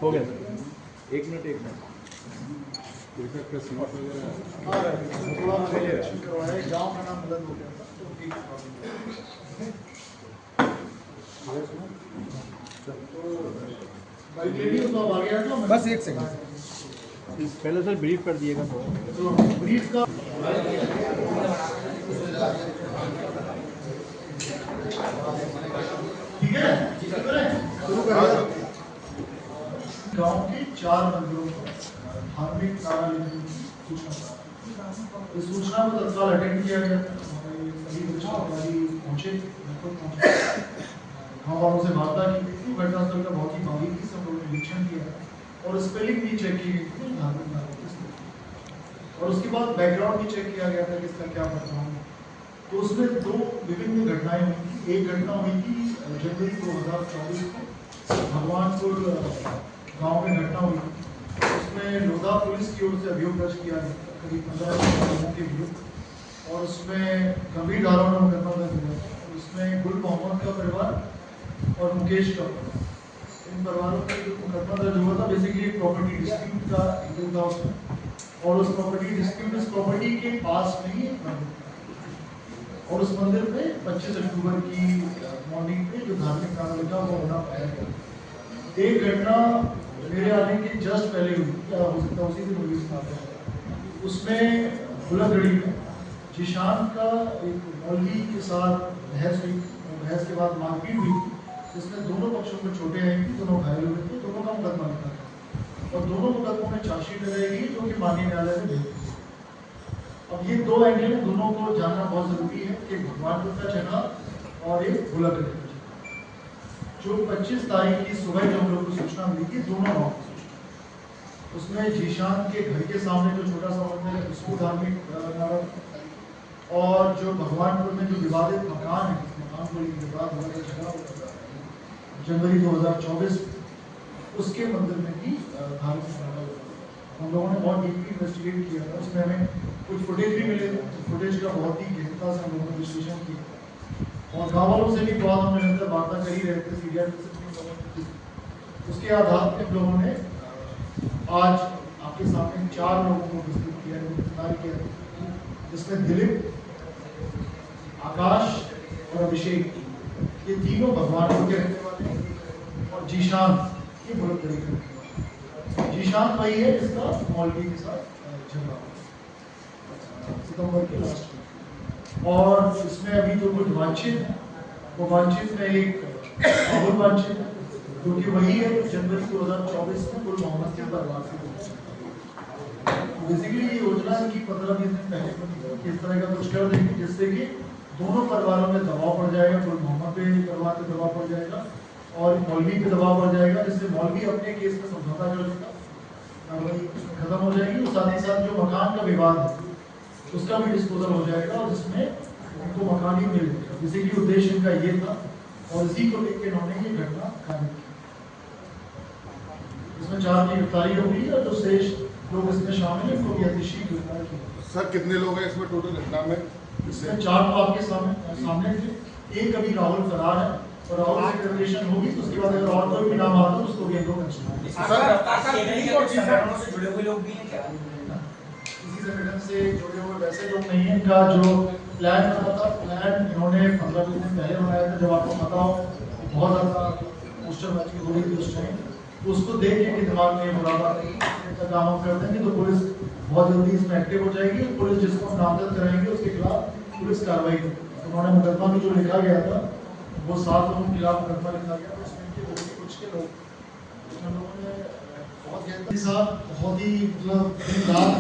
हो गया सर, एक मिनट प्रेस नोट वगैरह गाँव का नाम गलत हो गया था। बस एक सेकंड पहले सर ब्रीफ कर दिएगा तो ब्रीफ का ठीक है, शुरू करें। गांव के 4 मंदिरों पर धार्मिक नारा लेने की सूचना, इस सूचना को तत्काल अटेंड किया गया। हमारे सभी अधिकारी पहुंचे, गाँव वालों से वार्ता की गई थी। घटनास्थल का बहुत ही बारीकी से हम लोगों ने निरीक्षण किया और स्पेलिंग भी चेक की गई थी धार्मिक नारों की, और उसके बाद बैकग्राउंड भी चेक किया गया था कि इसका क्या बैकग्राउंड है। तो उसमें 2 विभिन्न घटनाएं हुई थी। एक घटना हुई थी जनवरी 2024 को भगवानपुर गांव में घटना हुई थी। उसमें लोधा पुलिस की ओर से अभियोग दर्ज किया गया था करीब 15 लोगों के विरुद्ध, और उसमें गंभीर धाराओं में मुकदमा दर्ज हुआ था। उसमें गुल मोहम्मद का परिवार और मुकेश का परिवार, इन परिवारों का जो मुकदमा दर्ज हुआ था बेसिकली एक प्रॉपर्टी डिस्प्यूट का इशू था उसमें, और उस प्रॉपर्टी डिस्प्यूट इस प्रॉपर्टी के पास में ही एक मंदिर, और उस मंदिर में 25 अक्टूबर की मॉर्निंग पे जो धार्मिक कार्य था वो होना पाया गया। एक घटना मेरे आने के जस्ट पहले हुई, क्या हो सकता है उसी दिन हुई, उसमें बुलगड़ी में जीशान का एक मौलवी के साथ बहस हुई, और बहस के बाद मारपीट हुई, जिसमें दोनों पक्षों को चोटें आई थी, दोनों घायल हुए थे, दोनों का मुकदमा लिखा था, और दोनों मुकदमों में चार्जशीट लगाई गई जो कि माननीय न्यायालय में भेजी। अब ये 2 एंगल दोनों को जानना बहुत जरूरी है कि भगवानपुर का जगह और एक बुलगड़ी का जगह। जो 25 तारीख की सुबह जो हम लोग को सूचना मिली थी, दोनों गाँव की सूचना, उसमें जीशान के घर के सामने जो छोटा सा मंदिर है उसको धार्मिक नारा, और जो भगवानपुर में जो विवादित मकान है, उस मकान को लेकर विवाद हुआ था, झगड़ा हुआ जनवरी 2024 उसके मंदिर में भी धार्मिक नारा हुआ। हम लोगों ने बहुत डीपली इन्वेस्टिगेट किया था, उसमें हमें कुछ फुटेज भी मिले, फुटेज का बहुत ही गहनता से हम लोगों ने विश्लेषण किया, और गाँव वालों से भी बहुत हम निरंतर वार्ता कर ही रहे थे, सीरियल उसके आधार पर हम लोगों ने आज आपके सामने 4 लोगों को प्रस्तुत किया, गिरफ्तार किया, जिसमें दिलीप, आकाश और अभिषेक, ये तीनों भगवानपुर के रहने वाले हैं, और जीशान ये बुलगड़ी के रहने वाले। जीशान वही है जिसका मौलवी के साथ झगड़ा सितंबर के लास्ट में, और इसमें अभी जो कुछ वांछित है, वो वांछित में एक राहुल वांछित है, क्योंकि वही है जनवरी 2024 में गुल मोहम्मद के परिवार से बेसिकली ये योजना की 15-20 दिन पहले बनी, इस तरह का कुछ कर देंगे जिससे कि दोनों परिवारों में दबाव पड़ जाएगा, गुल मोहम्मद पे परिवार पे दबाव पड़ जाएगा और मौलवी पे दबाव पड़ जाएगा, जिससे मौलवी अपने केस में समझौता कर लेगा, खत्म हो जाएगी, और साथ ही साथ जो मकान का विवाद है उसका भी डिस्पोजल हो जाएगा, और जिसमें उनको मकान ही मिल जाएगा। बेसिकली उद्देश्य इनका ये था, और इसी को लेकर इन्होंने ये घटना कायम की। इसमें 4 की गिरफ्तारी होगी, और जो शेष लोग इसमें शामिल हैं उनको भी अतिशीघ्र गिरफ्तार किया। सर कितने लोग हैं इसमें टोटल घटना में? इसमें 4 तो आपके सामने थे, एक अभी राहुल फरार है, और राहुल से डिक्लेरेशन होगी तो उसके बाद अगर और कोई भी नाम आता है तो उसको भी हम लोग किसी संगठन से जुड़े हुए वैसे लोग नहीं है। इनका जो प्लान बना था, प्लान इन्होंने 15-20 दिन पहले बनाया था, जब आपको पता हो बहुत ज़्यादा पोस्टरबाजी हो रही थी उस टाइम, तो उसको देख के दिमाग में मुरादा काम हम कर देंगे तो पुलिस बहुत जल्दी इसमें एक्टिव हो जाएगी, और पुलिस जिसको हम नामजद कराएंगे उसके खिलाफ पुलिस कार्रवाई करेगी। उन्होंने मुकदमा में जो लिखा गया था वो 7 लोगों के खिलाफ मुकदमा लिखा गया था, उसमें कुछ के लोग लोगों ने बहुत ही मतलब दिन रात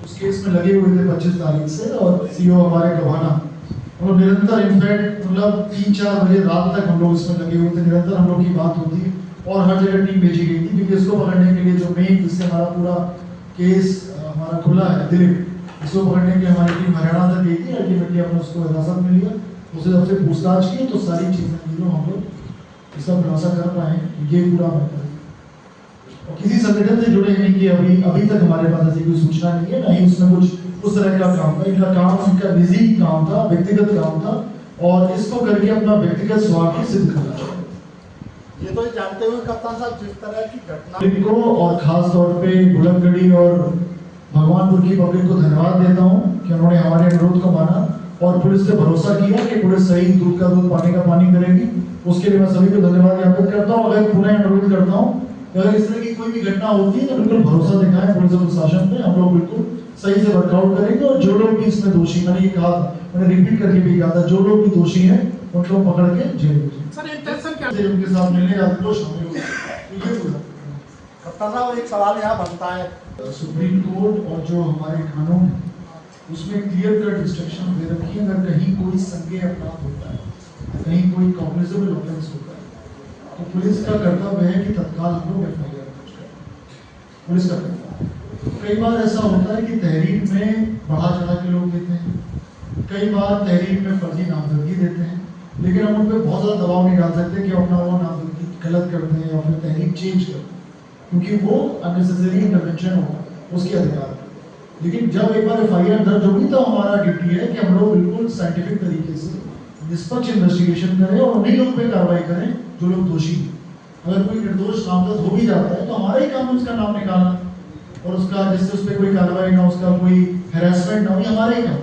उस केस में लगे हुए थे 25 तारीख से, और सीओ हमारे गवाना और निरंतर इनफैक्ट मतलब 3-4 बजे रात तक हम लोग इसमें लगे हुए थे, निरंतर हम लोग की बात होती और हर जगह टीम भेजी गई थी, क्योंकि इसको पकड़ने के लिए जो मेन जिससे हमारा पूरा केस हमारा हमारा खुला है दिलीप, इसको पकड़ने के लिए हमारी टीम हरियाणा तक गई थी। अल्टीमेटली हमने उसको हिरासत में लिया, उससे जब से पूछताछ की तो सारी चीज़ें हम लोग इसका खुलासा कर पाए ये पूरा मैटर। और किसी संगठन से जुड़े नहीं कि अभी तक हमारे पास ऐसी कोई सूचना नहीं है, ना ही उसमें कुछ उस तरह का काम था। इनका काम इनका निजी काम था, व्यक्तिगत काम था, और इसको करके अपना व्यक्तिगत स्वार्थ सिद्ध करना। ये तो जानते हुए कप्तान साहब जिस तरह की घटना को और खास तौर पे बुलंदगढ़ी और भगवानपुर की पब्लिक को धन्यवाद देता हूँ कि उन्होंने हमारे अनुरोध को माना और पुलिस से भरोसा किया कि पुलिस सही दूध का दूध पानी का पानी करेगी। उसके लिए मैं सभी को धन्यवाद ज्ञापित करता हूँ। अगर पुनः अनुरोध करता हूँ अगर इस तरह की कोई भी घटना होती है तो बिल्कुल भरोसा दिखाएं पुलिस और प्रशासन पे, हम लोग बिल्कुल सही से वर्कआउट करेंगे। और जो लोग भी इसमें दोषी, मैंने ये कहा था, मैंने रिपीट करके भी कहा था, जो लोग भी दोषी हैं उनको पकड़ के जेल भेजें। सर इंटेंशन क्या उनके साथ मिलने का तो शामिल हो ये पूरा। कप्तान साहब एक सवाल यहाँ बनता है, सुप्रीम कोर्ट और जो हमारे कानून है उसमें क्लियर कट इंस्ट्रक्शन दे रखी है, अगर कहीं कोई संज्ञेय अपराध होता है, कहीं कोई कॉग्निजेबल ऑफेंस होता है तो पुलिस का कर्तव्य है कि तत्काल हम लोग एफआईआर दर्ज करें। पुलिस का कर्तव्य। कई बार ऐसा होता है कि तहरीर में बढ़ा चढ़ा के लोग देते हैं, कई बार तहरीर में फर्जी नामजदगी देते हैं, लेकिन हम उन पर बहुत ज़्यादा दबाव नहीं डाल सकते कि अपना वो नामजदगी गलत कर दें या फिर तहरीर चेंज कर दें, क्योंकि वो अननेसेसरी इंटरवेंशन होगा उसके अधिकार। लेकिन जब एक बार एफआईआर दर्ज होगी तो हमारा ड्यूटी है कि हम लोग बिल्कुल साइंटिफिक तरीके से निष्पक्ष इन्वेस्टिगेशन करें और उन्हीं लोगों पे कार्रवाई करें जो लोग दोषी हैं। अगर कोई निर्दोष नामजद हो भी जाता है तो हमारा ही काम है उसका नाम निकालना और उसका जिससे उस पर कोई कार्रवाई ना, उसका कोई हैरेसमेंट ना हो, हमारा ही काम।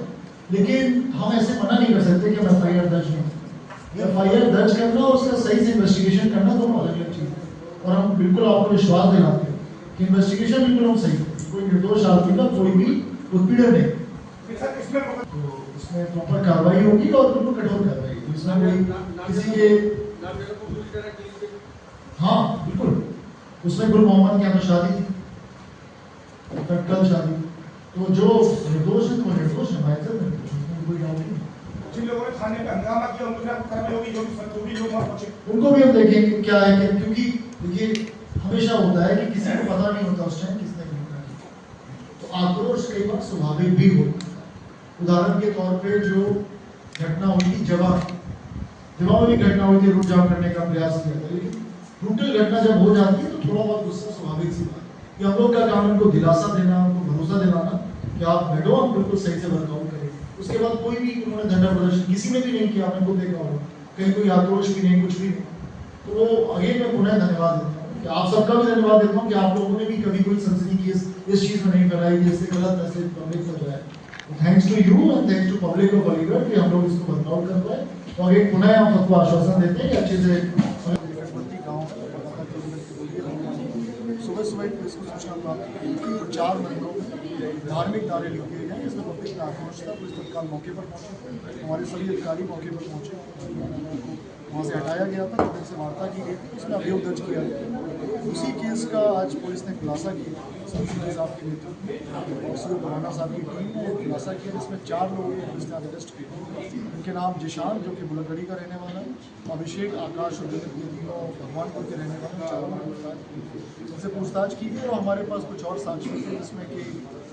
लेकिन हम ऐसे मना नहीं कर सकते कि हम एफआईआर दर्ज नहीं। एफआईआर दर्ज करना और उसका सही से इन्वेस्टिगेशन करना दोनों अलग अलग चीज़ है। और हम बिल्कुल आपको विश्वास दिलाते हैं कि इन्वेस्टिगेशन बिल्कुल हम सही करें, कोई निर्दोष आदमी का कोई भी उत्पीड़न नहीं। तो इसमें प्रॉपर कार्रवाई होगी और बिल्कुल कठोर कार्रवाई होगी। इसमें कोई किसी के हाँ बिल्कुल, उसमें गुल मोहम्मद की यहाँ शादी थी, कल शादी, तो जो निर्दोष है तो निर्दोष है, कोई डाउट नहीं। जिन लोगों ने थाने पे हंगामा किया उनको कार्रवाई होगी, जो भी लोग वहाँ पहुंचे उनको भी हम देखेंगे क्या है कि, क्योंकि देखिए हमेशा होता है कि किसी को पता नहीं होता उस टाइम किसने क्या किया, तो आक्रोश कई बार स्वाभाविक भी होता है। उदाहरण के तौर पे जो घटना हुई थी जवा में भी घटना हुई थी, रूट जाम करने का प्रयास किया था, लेकिन ब्रूटल घटना जब हो जाती है तो थोड़ा बहुत गुस्सा स्वाभाविक सी बात है कि हम लोग का काम उनको दिलासा देना, उनको भरोसा दिलाना कि आप बैठो, हम बिल्कुल सही से वर्कआउट करेंगे। उसके बाद कोई भी उन्होंने धरना प्रदर्शन किसी ने भी नहीं किया, आपने खुद देखा होगा, कहीं कोई आक्रोश भी नहीं, कुछ भी नहीं। तो अगेन मैं पुनः धन्यवाद देता हूँ कि आप सबका भी धन्यवाद देता हूँ कि आप लोगों ने भी कभी कोई सनसनी केस इस चीज़ में नहीं फैलाई जिससे गलत मैसेज पब्लिक तक जाए। Thanks to you and thanks to public of Aligarh कि हम लोग इसको वर्कआउट कर पाए। तो आगे पुनः हम सबको आश्वासन देते हैं कि अच्छे से सुबह सुबह पुलिस को सूचना प्राप्त हुई कि 4 मंदिरों में धार्मिक नारे लिख दिए गए, इसमें पब्लिक में आक्रोश था। पुलिस तत्काल मौके पर पहुंचे, हमारे सभी अधिकारी मौके पर पहुंचे, वहाँ से हटाया गया था, पब्लिक से वार्ता की गई थी, उसमें अभियोग दर्ज किया गया। उसी केस का आज पुलिस ने खुलासा किया, संसदीय साहब के नेतृत्व में और पुराना साहब की टीम ने खुलासा किया, जिसमें 4 लोगों को पुलिस ने अरेस्ट किया। इनके नाम जिशान जो कि बुलंदगढ़ी का रहने वाला है, अभिषेक, आकाश और दिलीप, ये तीनों भगवानपुर के रहने वाले हैं। 4 इनसे पूछताछ की गई और हमारे पास कुछ और साक्ष्य थे, जिसमें कि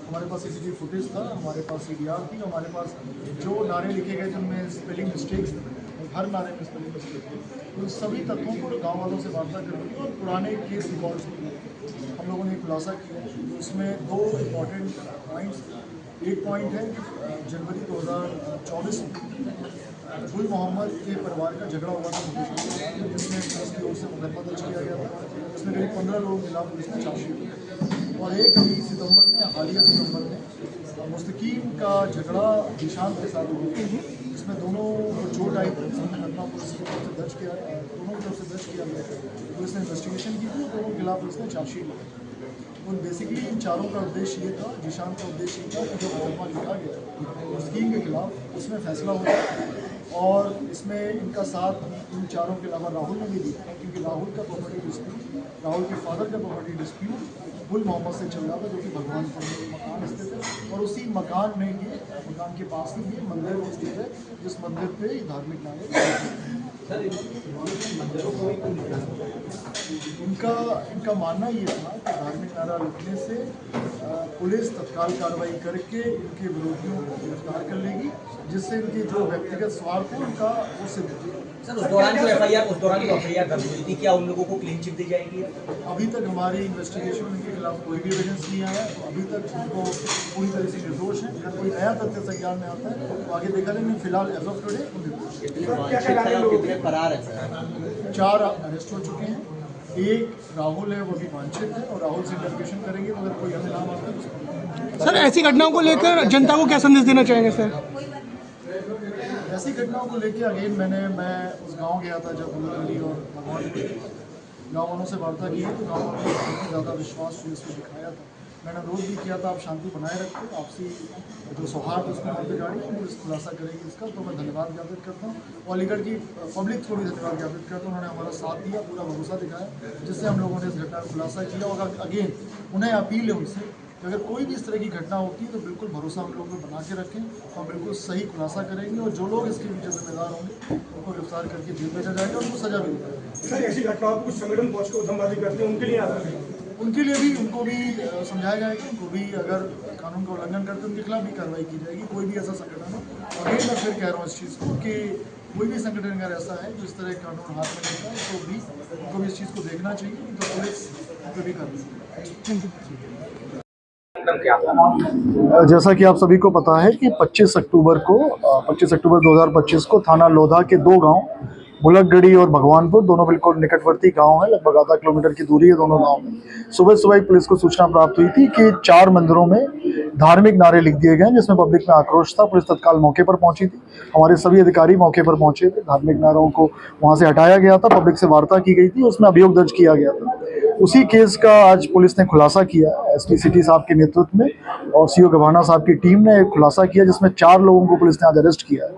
हमारे पास सीसीटीवी फुटेज था, हमारे पास सीडीआर थी, हमारे पास जो नारे लिखे गए थे उनमें स्पेलिंग मिस्टेक्स थे, हर नारे में स्पेलिंग मिस्टेक थी। तो इन सभी तत्वों को गाँव वालों से वार्ता करके और पुराने केस रिकॉर्ड्स हम लोगों ने खुलासा किया। उसमें 2 इम्पॉर्टेंट पॉइंट्स, एक पॉइंट है कि जनवरी 2024 में गुल मोहम्मद के परिवार का झगड़ा हुआ था, जिसमें पुलिस की ओर से मुकदमा दर्ज किया गया था, जिसमें करीब 15 लोगों के खिलाफ पुलिस ने चार्जशीट की। और एक अभी सितंबर में, हालिया सितंबर में मुस्तकीम का झगड़ा निशान के साथ हुआ, जिसमें दोनों को चोट आई थी, मुकदमा पुलिस की तरफ से दर्ज किया, दोनों की तरफ से दर्ज किया गया। पुलिस ने इन्वेस्टिगेशन की थी, दोनों के खिलाफ पुलिस ने चार्जशीट ली। और बेसिकली इन चारों का उद्देश्य ये था, जिशान का उद्देश्य ये था कि जो मुकदमा लिखा गया मुस्तकीम के खिलाफ उसमें फैसला हो जाए। और इसमें इनका साथ इन चारों के अलावा राहुल ने भी दिया, क्योंकि राहुल का प्रॉपर्टी डिस्प्यूट, राहुल के फादर का प्रॉपर्टी डिस्प्यूट गुल मोहम्मद से चल रहा था, जो कि भगवानपुर में मकान स्थित है। और उसी मकान में ये मकान के पास ही ये मंदिर स्थित है, जिस मंदिर पे धार्मिक नारे इनका मानना ये था कि धार्मिक नारा लिखने से पुलिस तत्काल कार्रवाई करके इनके विरोधियों को गिरफ्तार कर लेगी, जिससे इनके जो व्यक्तिगत स्वार्थ है उनका वो सिद्ध होगा। सर उस दौरान जो एफआईआर दर्ज हुई थी, क्या उन लोगों को क्लीन चिट दी जाएगी? अभी तक हमारी इन्वेस्टिगेशन में इनके खिलाफ कोई भी एविडेंस नहीं आया है, तो अभी तक उनको पूरी तरह से निर्दोष है। अगर कोई नया तथ्य संज्ञान में आता है तो आगे देखा जाएगा। फिलहाल एज ऑफ टुडे वो निर्दोष है। कितने फरार है सर? 4 अरेस्ट हो चुके हैं, एक राहुल है वो भी वांछित है, और राहुल से इंटरोगेशन करेंगे तो अगर कोई अन्य नाम आता है तो उसको। सर ऐसी घटनाओं को लेकर जनता को क्या संदेश देना चाहेंगे सर? ऐसी घटनाओं को लेके अगेन मैं उस गांव गया था जब बुलगड़ी और भगवान गाँव वालों से वार्ता की है, तो गाँव वालों ने बहुत ज़्यादा विश्वास पुलिस को दिखाया था। मैंने अनुरोध भी किया था आप शांति बनाए रखें, आपसी जो सौहार्द उसको मत बिगाड़ी, पुलिस खुलासा करेगी इसका। तो मैं धन्यवाद ज्ञापित करता हूँ, और अलीगढ़ की पब्लिक को भी धन्यवाद ज्ञापित करता हूँ। उन्होंने हमारा साथ दिया, पूरा भरोसा दिखाया, जिससे हम लोगों ने इस घटना का खुलासा किया। और अगेन उन्हें अपील है उनसे कि अगर कोई भी इस तरह की घटना होती है तो बिल्कुल भरोसा हम लोग बना के रखें, हम बिल्कुल सही खुलासा करेंगे, और जो लोग इसके पीछे जिम्मेदार होंगे उनको गिरफ्तार करके जेल भेजा जाएगा, उनको सजा भी दी जाएगी। सर ऐसी घटनाओं को कुछ संगठन पहुँच के उधमबाजी करते हैं, उनके लिए आप उनके लिए भी उनको भी समझाया जाएगा, उनको भी अगर कानून का उल्लंघन करते हैं उनके खिलाफ भी कार्रवाई की जाएगी। कोई भी ऐसा संगठन हो, और मैं फिर कह रहा हूँ इस चीज़ को कि कोई भी संगठन अगर ऐसा है जो इस तरह कानून हाथ में लेता है तो भी उनको भी इस चीज़ को देखना चाहिए, तो पुलिस उनको भी कार्रवाई। जैसा कि आप सभी को पता है कि 25 अक्टूबर 2025 को थाना लोधा के 2 गांव बुलगड़ी और भगवानपुर, दोनों बिल्कुल निकटवर्ती गांव हैं, लगभग आधा किलोमीटर की दूरी है दोनों गांव में। सुबह सुबह पुलिस को सूचना प्राप्त हुई थी कि 4 मंदिरों में धार्मिक नारे लिख दिए गए, जिसमें पब्लिक में आक्रोश था। पुलिस तत्काल मौके पर पहुंची थी, हमारे सभी अधिकारी मौके पर पहुंचे थे, धार्मिक नारों को वहां से हटाया गया था, पब्लिक से वार्ता की गई थी, उसमें अभियोग दर्ज किया गया था। उसी केस का आज पुलिस ने खुलासा किया, एसपी सिटी साहब के नेतृत्व में और सीओ गभाना साहब की टीम ने एक खुलासा किया, जिसमें 4 लोगों को पुलिस ने आज अरेस्ट किया है,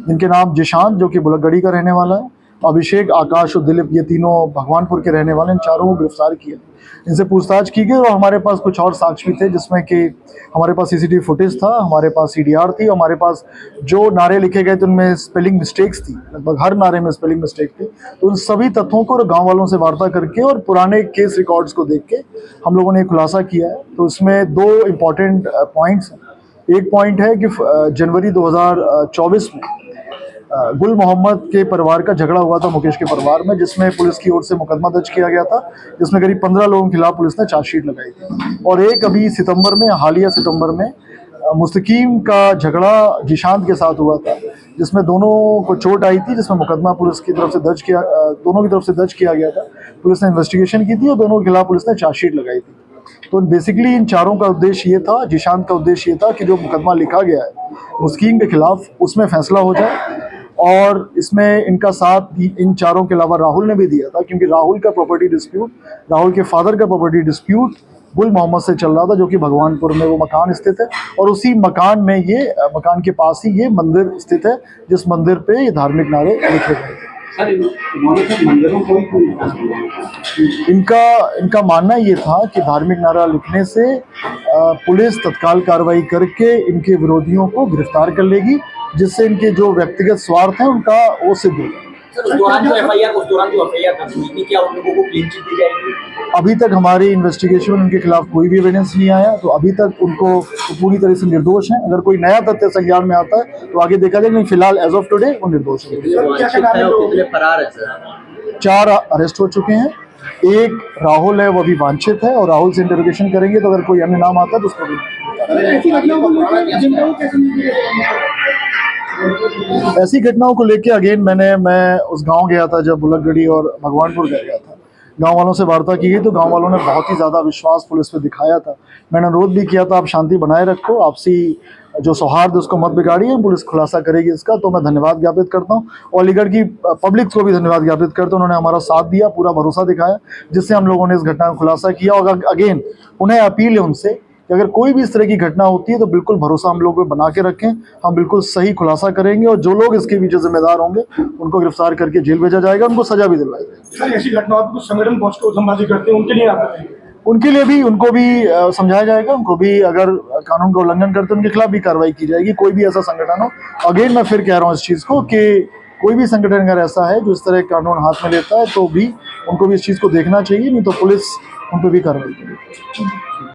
जिनके नाम जिशान जो कि बुलगड़ी का रहने वाला है, अभिषेक, आकाश और दिलीप, ये तीनों भगवानपुर के रहने वाले, इन चारों को गिरफ्तार किया। इनसे पूछताछ की गई, और हमारे पास कुछ और साक्ष्य भी थे, जिसमें कि हमारे पास सीसीटीवी फुटेज था, हमारे पास सीडीआर थी, हमारे पास जो नारे लिखे गए थे उनमें स्पेलिंग मिस्टेक्स थी, लगभग हर नारे में स्पेलिंग मिस्टेक थी। तो उन सभी तथ्यों को गांव वालों से वार्ता करके और पुराने केस रिकॉर्ड्स को देख के हम लोगों ने खुलासा किया है। तो इसमें 2 इम्पॉर्टेंट पॉइंट्स हैं। एक पॉइंट है कि जनवरी 2024 में गुल मोहम्मद के परिवार का झगड़ा हुआ था मुकेश के परिवार में, जिसमें पुलिस की ओर से मुकदमा दर्ज किया गया था, जिसमें करीब 15 लोगों के खिलाफ पुलिस ने चार्जशीट लगाई थी। और एक अभी सितंबर में, हालिया सितंबर में मुस्तकीम का झगड़ा जिशांत के साथ हुआ था, जिसमें दोनों को चोट आई थी, जिसमें मुकदमा पुलिस की तरफ से दोनों की तरफ से दर्ज किया गया था। पुलिस ने इन्वेस्टिगेशन की थी और दोनों के खिलाफ पुलिस ने चार्जशीट लगाई थी। तो बेसिकली इन चारों का उद्देश्य ये था, जिशांत का उद्देश्य ये था कि जो मुकदमा लिखा गया है मुस्तकीम के खिलाफ, उसमें फैसला हो जाए। और इसमें इनका साथ इन चारों के अलावा राहुल ने भी दिया था, क्योंकि राहुल का प्रॉपर्टी डिस्प्यूट, राहुल के फादर का प्रॉपर्टी डिस्प्यूट गुल मोहम्मद से चल रहा था, जो कि भगवानपुर में वो मकान स्थित है, और उसी मकान में मकान के पास ही ये मंदिर स्थित है, जिस मंदिर पे ये धार्मिक नारे लिखे गए थे। इनका मानना ये था कि धार्मिक नारा लिखने से पुलिस तत्काल कार्रवाई करके इनके विरोधियों को गिरफ्तार कर लेगी, जिससे इनके जो व्यक्तिगत स्वार्थ हैं उनका वो सिद्ध होगा। उस दौरान जो एफआईआर दर्ज हुई थी, क्या उन लोगों को क्लीन चिट दी जाएगी? अभी तक हमारी इन्वेस्टिगेशन में उनके खिलाफ कोई भी एविडेंस नहीं आया, तो अभी तक उनको पूरी तरह से निर्दोष हैं। अगर कोई नया तथ्य संज्ञान में आता है तो आगे देखा जाएगा, फिलहाल एज ऑफ टुडे वो निर्दोष है। कितने फरार है सर? 4 अरेस्ट हो चुके हैं, एक राहुल है वो भी वांछित है, और राहुल से इंटरोगेशन करेंगे तो अगर कोई अन्य नाम आता है तो उसको भी। ऐसी घटनाओं को लेके अगेन मैं उस गांव गया था जब बुलगड़ी और भगवानपुर गया था, गांव वालों से वार्ता की गई, तो गांव वालों ने बहुत ही ज़्यादा विश्वास पुलिस पे दिखाया था। मैंने अनुरोध भी किया था आप शांति बनाए रखो, आपसी जो सौहार्द उसको मत बिगाड़िए, पुलिस खुलासा करेगी इसका। तो मैं धन्यवाद ज्ञापित करता हूँ, और अलीगढ़ की पब्लिक को भी धन्यवाद ज्ञापित करता हूँ, उन्होंने हमारा साथ दिया, पूरा भरोसा दिखाया, जिससे हम लोगों ने इस घटना का खुलासा किया। और अगेन उन्हें अपील है उनसे कि अगर कोई भी इस तरह की घटना होती है तो बिल्कुल भरोसा हम लोग बना के रखें, हम बिल्कुल सही खुलासा करेंगे, और जो लोग इसके पीछे जिम्मेदार होंगे उनको गिरफ्तार करके जेल भेजा जाएगा, उनको सजा भी दिलवाई जाएगी। सर ऐसी घटनाओं को संगठन पहुँच के उधमबाजी करते हैं, उनके लिए भी उनको भी समझाया जाएगा, उनको भी अगर कानून का उल्लंघन करते हैं उनके खिलाफ भी कार्रवाई की जाएगी, कोई भी ऐसा संगठन हो। अगेन मैं फिर कह रहा हूँ इस चीज़ को कि कोई भी संगठन अगर ऐसा है जो इस तरह कानून हाथ में लेता है तो भी उनको भी इस चीज़ को देखना चाहिए, नहीं तो पुलिस उन पर भी कार्रवाई करेगी।